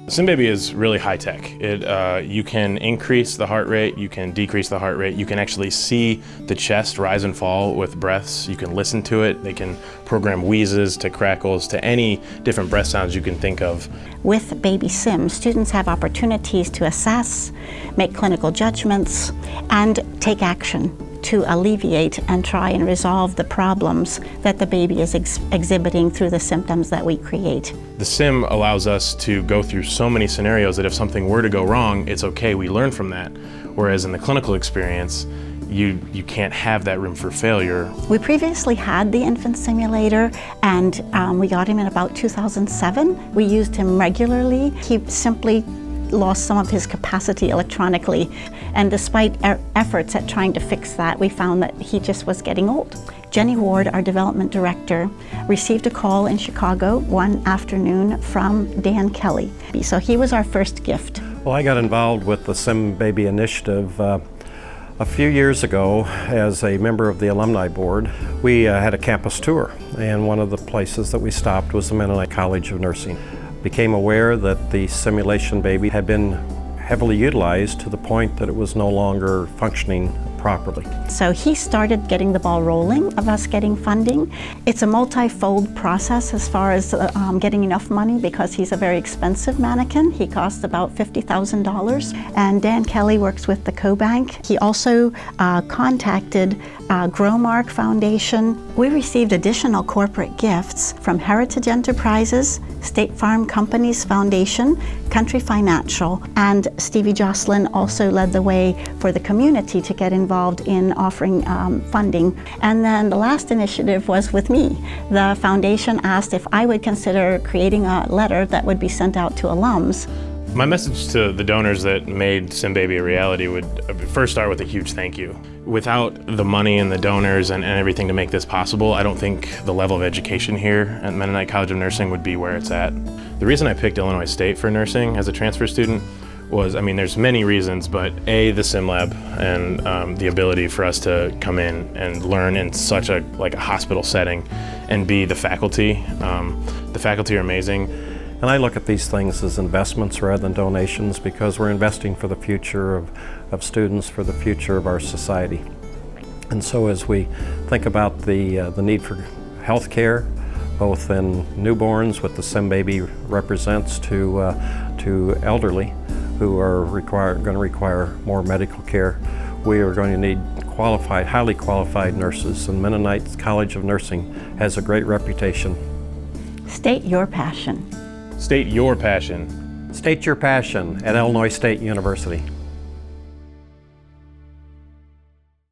SimBaby is really high tech. You can increase the heart rate, you can decrease the heart rate, you can actually see the chest rise and fall with breaths, you can listen to it, they can program wheezes to crackles to any different breath sounds you can think of. With Baby Sim, students have opportunities to assess, make clinical judgments, and take action to alleviate and try and resolve the problems that the baby is exhibiting through the symptoms that we create. The sim allows us to go through so many scenarios that if something were to go wrong, it's okay, we learn from that. Whereas in the clinical experience, you can't have that room for failure. We previously had the infant simulator, and we got him in about 2007. We used him regularly. He simply lost some of his capacity electronically, and despite efforts at trying to fix that, we found that he just was getting old. Jenny Ward, our development director, received a call in Chicago one afternoon from Dan Kelly. So he was our first gift. Well, I got involved with the SimBaby initiative a few years ago as a member of the alumni board. We had a campus tour, and one of the places that we stopped was the Mennonite College of Nursing. Became aware that the simulation baby had been heavily utilized to the point that it was no longer functioning properly. So he started getting the ball rolling of us getting funding. It's a multi-fold process as far as getting enough money, because he's a very expensive mannequin. He costs about $50,000, and Dan Kelly works with the CoBank. He also contacted Growmark Foundation. We received additional corporate gifts from Heritage Enterprises, State Farm Companies Foundation, Country Financial, and Stevie Jocelyn also led the way for the community to get involved in offering funding. And then the last initiative was with me. The foundation asked if I would consider creating a letter that would be sent out to alums. My message to the donors that made SimBaby a reality would first start with a huge thank you. Without the money and the donors and everything to make this possible, I don't think the level of education here at Mennonite College of Nursing would be where it's at. The reason I picked Illinois State for nursing as a transfer student was, there's many reasons, but A, the sim lab and the ability for us to come in and learn in such a hospital setting, and B, the faculty. The faculty are amazing. And I look at these things as investments rather than donations, because we're investing for the future of students, for the future of our society. And so as we think about the need for health care, both in newborns, what the SimBaby represents, to elderly who are going to require more medical care, we are going to need qualified, highly qualified nurses, and Mennonite College of Nursing has a great reputation. State your passion. State your passion. State your passion at Illinois State University.